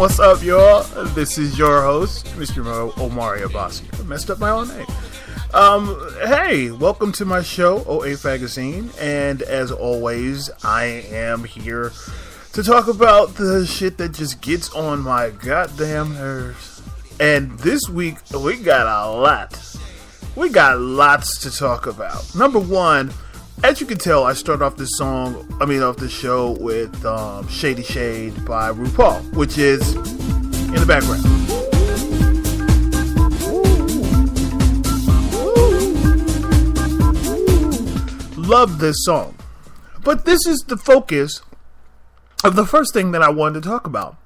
What's up, y'all? This is your host, Mr. Omari Abasi. I messed up my own name. Hey, welcome to my show, OA Magazine, and as always, I am here to talk about the shit that just gets on my goddamn nerves. And this week, we got a lot. We got lots to talk about. Number one, as you can tell, I start off this show with Shady Shade by RuPaul, which is in the background. Love this song. But this is the focus of the first thing that I wanted to talk about.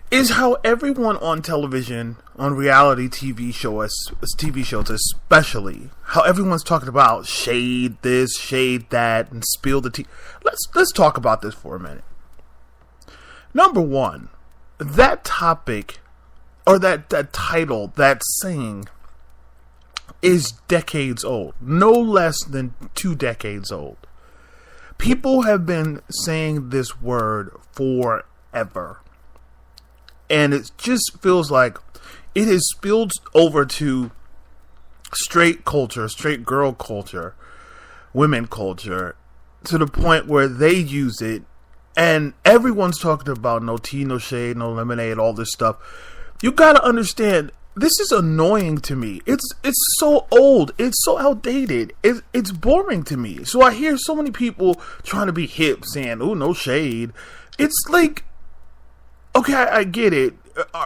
Is how everyone on television, on reality TV shows especially, how everyone's talking about shade this, shade that, and spill the tea. Let's talk about this for a minute. Number one, that topic, or that title, that saying, is decades old. No less than 2 decades old. People have been saying this word forever. And it just feels like it has spilled over to straight culture, straight girl culture, women culture, to the point where they use it, and everyone's talking about no tea, no shade, no lemonade, all this stuff. You gotta understand, this is annoying to me. It's so old. It's so outdated. It's boring to me. So I hear so many people trying to be hip, saying, "Oh, no shade." It's like, okay, I get it.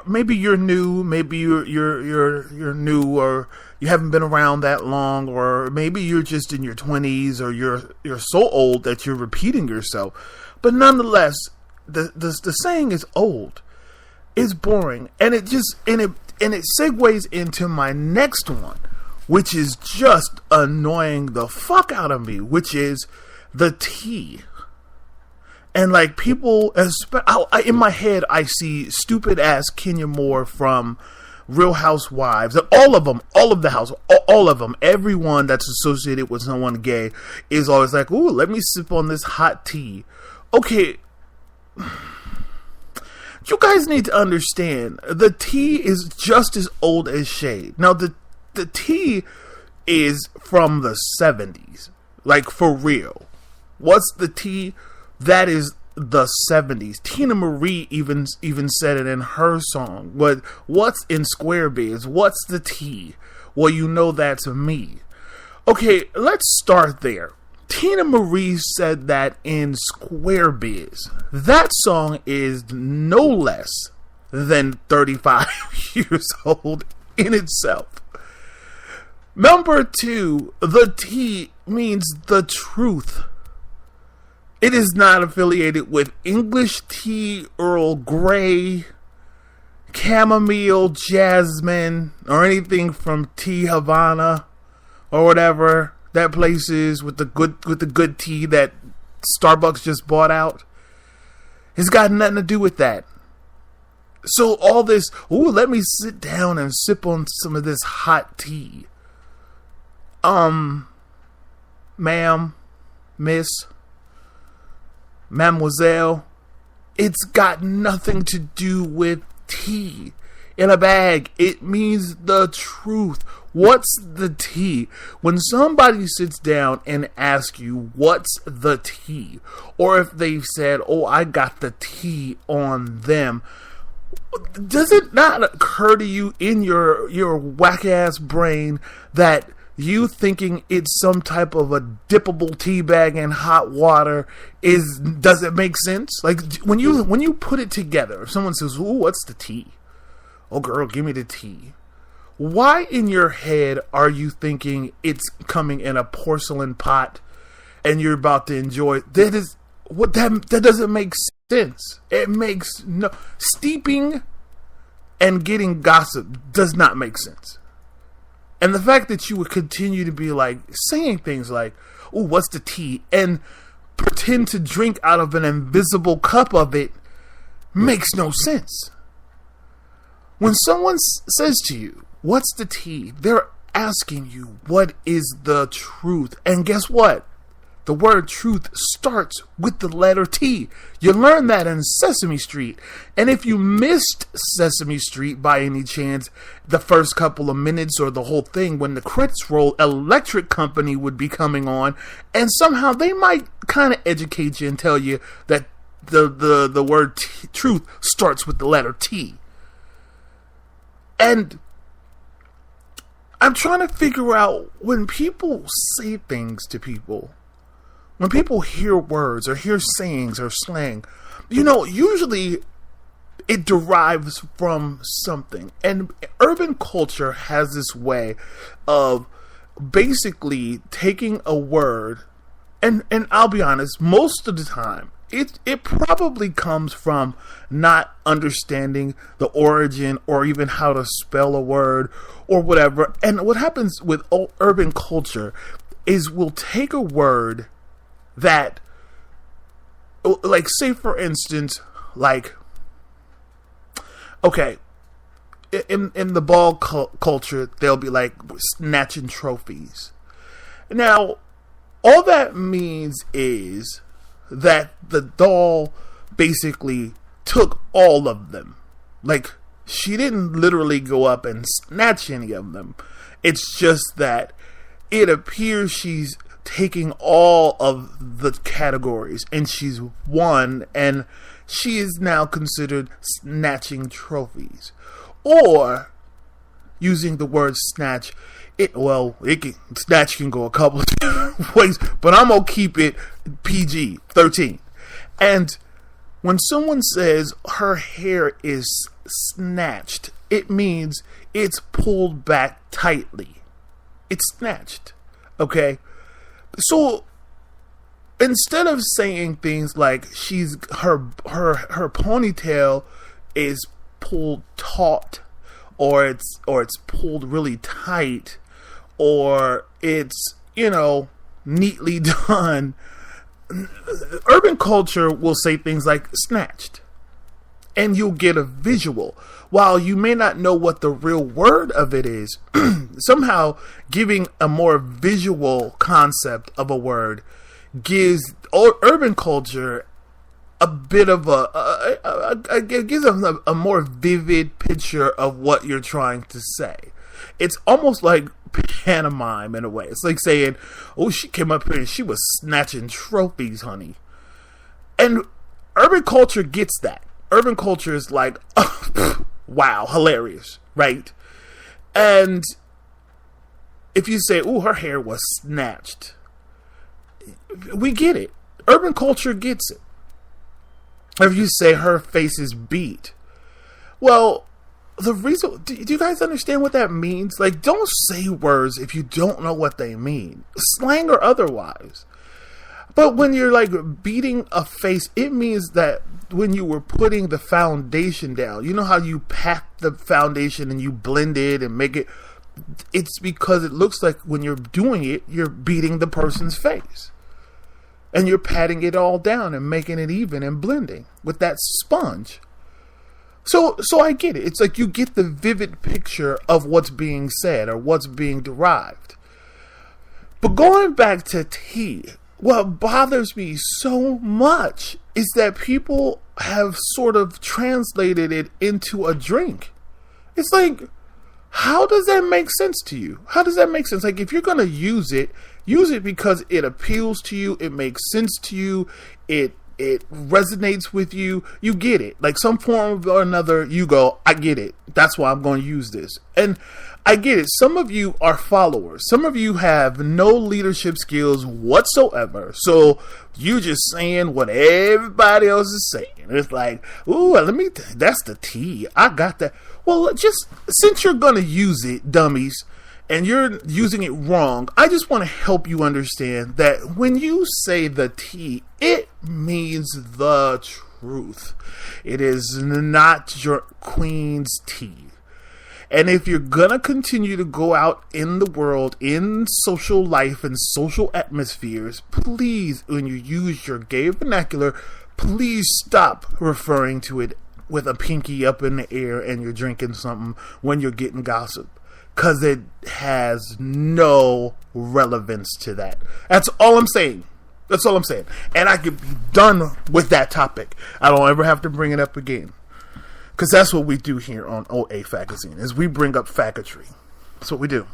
Maybe you're new. Maybe you're new, or you haven't been around that long, or maybe you're just in your 20s, or you're so old that you're repeating yourself. But nonetheless, the saying is old. It's boring, and it segues into my next one, which is just annoying the fuck out of me, which is the tea. And like people, in my head, I see stupid ass Kenya Moore from Real Housewives. And all of them, everyone that's associated with someone gay is always like, "Ooh, let me sip on this hot tea." Okay, you guys need to understand, the tea is just as old as shade. Now, the tea is from the 70s, like for real. What's the tea? That is the 70s. Tina Marie even said it in her song. What's in Square Biz? What's the tea? Well, you know that's me. Okay, let's start there. Tina Marie said that in Square Biz. That song is no less than 35 years old in itself. Number two, the tea means the truth. It is not affiliated with English tea, Earl Grey, chamomile, jasmine, or anything from Tea Havana, or whatever that place is with the good tea that Starbucks just bought out. It's got nothing to do with that. So all this, ooh, let me sit down and sip on some of this hot tea. Ma'am, miss, mademoiselle, it's got nothing to do with tea in a bag. It means the truth. What's the tea? When somebody sits down and asks you, what's the tea? Or if they've said, oh, I got the tea on them, does it not occur to you in your whack-ass brain that you thinking it's some type of a dippable tea bag in hot water does it make sense? Like when you put it together, if someone says, "Ooh, what's the tea?" "Oh, girl, give me the tea." Why in your head are you thinking it's coming in a porcelain pot and you're about to enjoy it? That doesn't make sense. It makes no steeping and getting gossip does not make sense. And the fact that you would continue to be like saying things like, "Oh, what's the tea?" and pretend to drink out of an invisible cup of it makes no sense. When someone says to you, "What's the tea?" they're asking you, what is the truth? And guess what? The word truth starts with the letter T. You learned that in Sesame Street. And if you missed Sesame Street by any chance, the first couple of minutes or the whole thing, when the credits roll, Electric Company would be coming on, and somehow they might kind of educate you and tell you that the word truth starts with the letter T. And I'm trying to figure out, when people say things to people, when people hear words or hear sayings or slang, usually it derives from something. And urban culture has this way of basically taking a word, and I'll be honest, most of the time, it probably comes from not understanding the origin or even how to spell a word or whatever. And what happens with urban culture is we'll take a word that, like, say for instance, like, okay, in the ball culture, they'll be like snatching trophies. Now, all that means is that the doll basically took all of them. Like, she didn't literally go up and snatch any of them. It's just that it appears she's taking all of the categories and she's won, and she is now considered snatching trophies. Or, using the word snatch, snatch can go a couple of different ways, but I'm gonna keep it PG-13. And when someone says her hair is snatched, it means it's pulled back tightly. It's snatched. Okay? So instead of saying things like her ponytail is pulled taut, or it's pulled really tight, or it's neatly done, urban culture will say things like snatched, and you'll get a visual. While you may not know what the real word of it is, somehow giving a more visual concept of a word gives urban culture a bit of it gives them a more vivid picture of what you're trying to say. It's almost like pantomime in a way. It's like saying, "Oh, she came up here and she was snatching trophies, honey." And urban culture gets that. Urban culture is like, oh, wow, hilarious, right? And if you say, "Oh, her hair was snatched," we get it. Urban culture gets it. If you say her face is beat, well, the reason, do you guys understand what that means? Like, don't say words if you don't know what they mean, slang or otherwise. But when you're like beating a face, it means that when you were putting the foundation down, you know how you pack the foundation and you blend it and make it, it's because it looks like when you're doing it, you're beating the person's face. And you're patting it all down and making it even and blending with that sponge. So I get it. It's like you get the vivid picture of what's being said or what's being derived. But going back to tea, what bothers me so much is that people have sort of translated it into a drink. It's like, how does that make sense to you? How does that make sense? Like, if you're going to use it because it appeals to you, it makes sense to you, it resonates with you, you get it. Like, some form or another, you go, I get it. That's why I'm going to use this. And I get it. Some of you are followers. Some of you have no leadership skills whatsoever. So you just saying what everybody else is saying. It's like, ooh, that's the tea. I got that. Well, just, since you're going to use it, dummies, and you're using it wrong, I just want to help you understand that when you say the tea, it means the truth. It is not your queen's tea. And if you're going to continue to go out in the world, in social life and social atmospheres, please, when you use your gay vernacular, please stop referring to it with a pinky up in the air and you're drinking something when you're getting gossip. Because it has no relevance to that. That's all I'm saying. That's all I'm saying. And I could be done with that topic. I don't ever have to bring it up again. Because that's what we do here on OA Fagazine, is we bring up faggotry. That's what we do.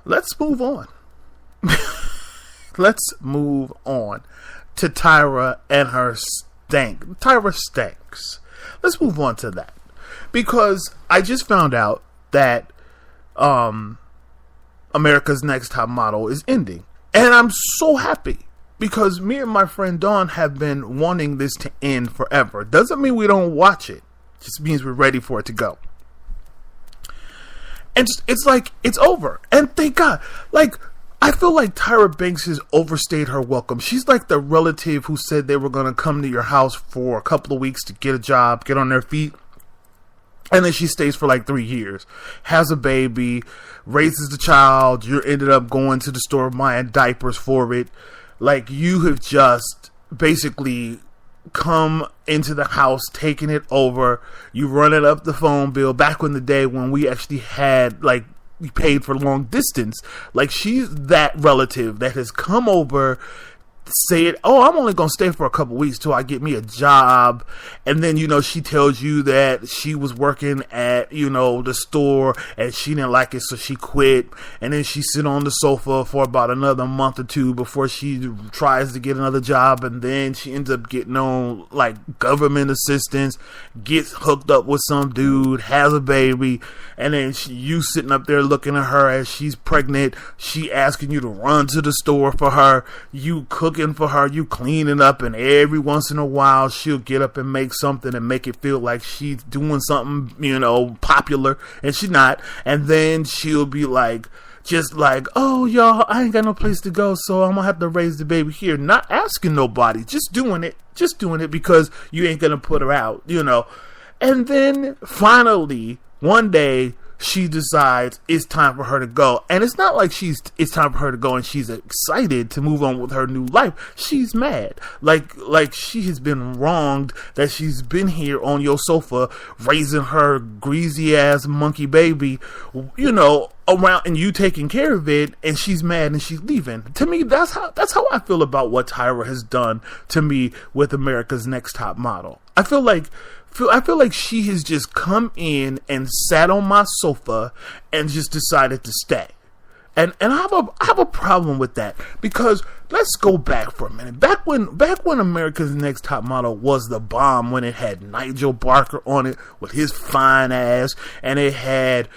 Let's move on. Let's move on to Tyra and her stank. Tyra stinks. Let's move on to that. Because I just found out that America's Next Top Model is ending. And I'm so happy. Because me and my friend Dawn have been wanting this to end forever. Doesn't mean we don't watch it. Just means we're ready for it to go. And it's like, it's over. And thank God. Like, I feel like Tyra Banks has overstayed her welcome. She's like the relative who said they were going to come to your house for a couple of weeks to get a job, get on their feet. And then she stays for like 3 years, has a baby, raises the child. You ended up going to the store buying diapers for it. Like, you have just basically come into the house, taking it over. You running up the phone bill. Back in the day when we actually had, like, we paid for long distance. Like, she's that relative that has come over, said, oh, I'm only going to stay for a couple weeks till I get me a job. And then, you know, she tells you that she was working at, you know, the store and she didn't like it, so she quit. And then she sit on the sofa for about another month or two before she tries to get another job. And then she ends up getting on, like, government assistance, gets hooked up with some dude, has a baby. And then you sitting up there looking at her as she's pregnant. She asking you to run to the store for her. You cooking for her, you cleaning up, and every once in a while she'll get up and make something and make it feel like she's doing something, you know, popular, and she's not. And then she'll be like, just like, oh, y'all, I ain't got no place to go, so I'm gonna have to raise the baby here. Not asking nobody, just doing it because you ain't gonna put her out, you know. And then finally one day she decides it's time for her to go. And it's not like it's time for her to go and she's excited to move on with her new life. She's mad. Like she has been wronged, that she's been here on your sofa raising her greasy ass monkey baby, you know, around, and you taking care of it, and she's mad and she's leaving. To me, that's how I feel about what Tyra has done to me with America's Next Top Model. I feel like she has just come in and sat on my sofa and just decided to stay. And I have a problem with that, because let's go back for a minute. Back when America's Next Top Model was the bomb, when it had Nigel Barker on it with his fine ass, and it had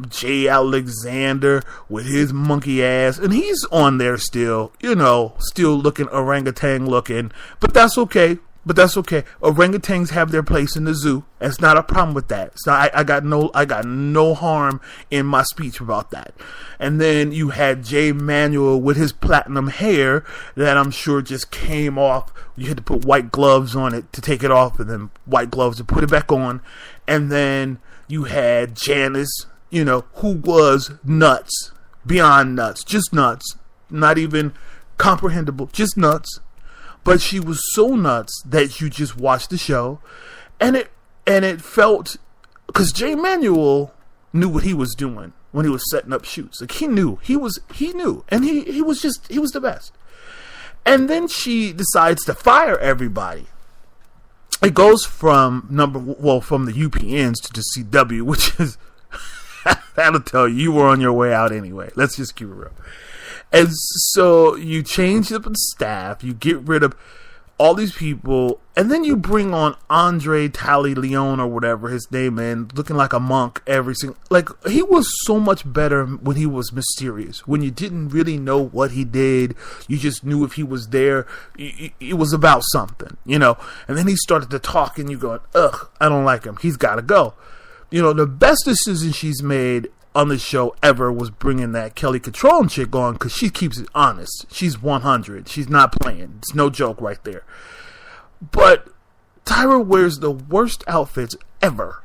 Jay Alexander with his monkey ass, and he's on there still, you know, still looking orangutan looking, but that's okay. Orangutans have their place in the zoo. It's not a problem with that. So I got no harm in my speech about that. And then you had Jay Manuel with his platinum hair that I'm sure just came off. You had to put white gloves on it to take it off, and then white gloves to put it back on. And then you had Janice, you know, who was nuts, beyond nuts, just nuts, not even comprehensible, just nuts. But she was so nuts that you just watched the show, and it felt, because Jay Manuel knew what he was doing when he was setting up shoots. Like, he knew, and he was the best. And then she decides to fire everybody. It goes from from the UPNs to the CW, which is that'll tell you were on your way out anyway. Let's just keep it real. And so you change up the staff, you get rid of all these people, and then you bring on Andre Talley-Leon or whatever his name is, looking like a monk like, he was so much better when he was mysterious, when you didn't really know what he did, you just knew if he was there, it was about something, you know. And then he started to talk, and you going, ugh, I don't like him, he's got to go. You know, the best decision she's made on the show ever was bringing that Kelly Catrone chick on, because she keeps it honest. She's 100. She's not playing. It's no joke right there. But Tyra wears the worst outfits ever.